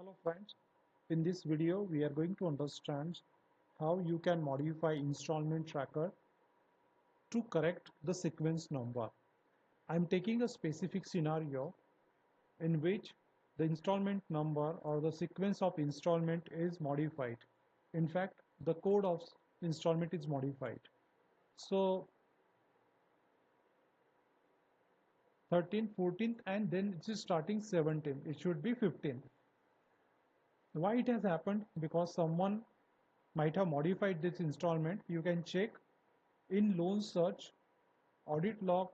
Hello friends, in this video we are going to understand how you can modify installment tracker to correct the sequence number. I am taking a specific scenario in which the installment number or the sequence of installment is modified. In fact, the code of installment is modified. So 13th, 14th and then it is starting 17th. It should be 15th. Why it has happened? Because someone might have modified this installment. You can check in loan search audit log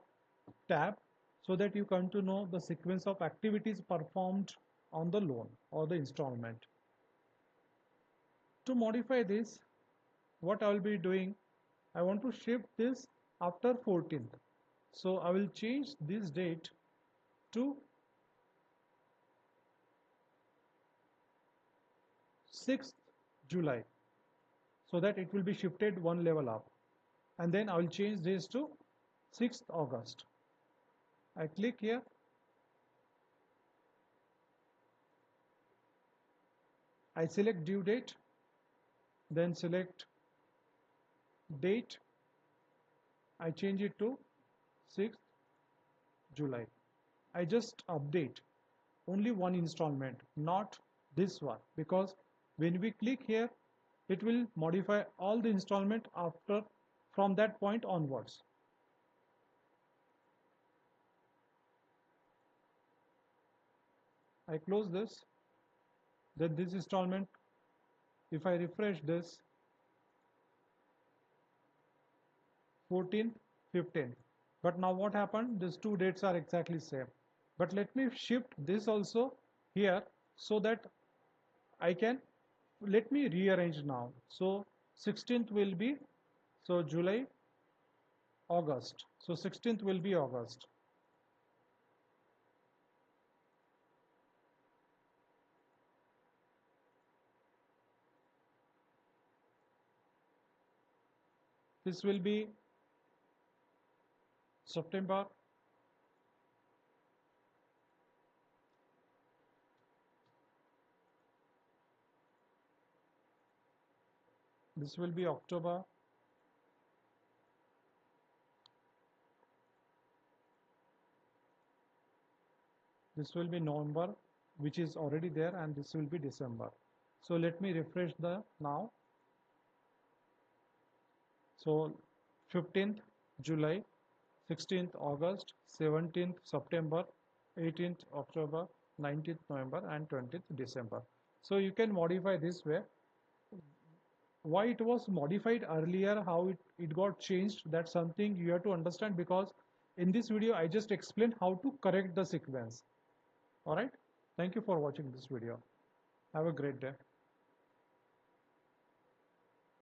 tab so that you come to know the sequence of activities performed on the loan or the installment. To modify this, what I will be doing, I want to shift this after 14th. So I will change this date to 6th July so that it will be shifted one level up, and then I will change this to 6th August. I click here, I select due date, then select date, I change it to 6th July. I just update only one installment, not this one, because when we click here it will modify all the installment after from that point onwards. I close this, then this installment, if I refresh this, 14th, 15th. But now what happened? These two dates are exactly same. But let me shift this also here so that I can, let me rearrange now. So 16th will be, so July, August. So 16th will be August. This will be September. This will be October. This will be November, which is already there, and this will be December. So let me refresh the now. So 15th July, 16th August, 17th September, 18th October, 19th November and 20th December. So you can modify this way. Why it was modified earlier, how it got changed, that's something you have to understand, because in this video I just explained how to correct the sequence. Alright, thank you for watching this video. Have a great day.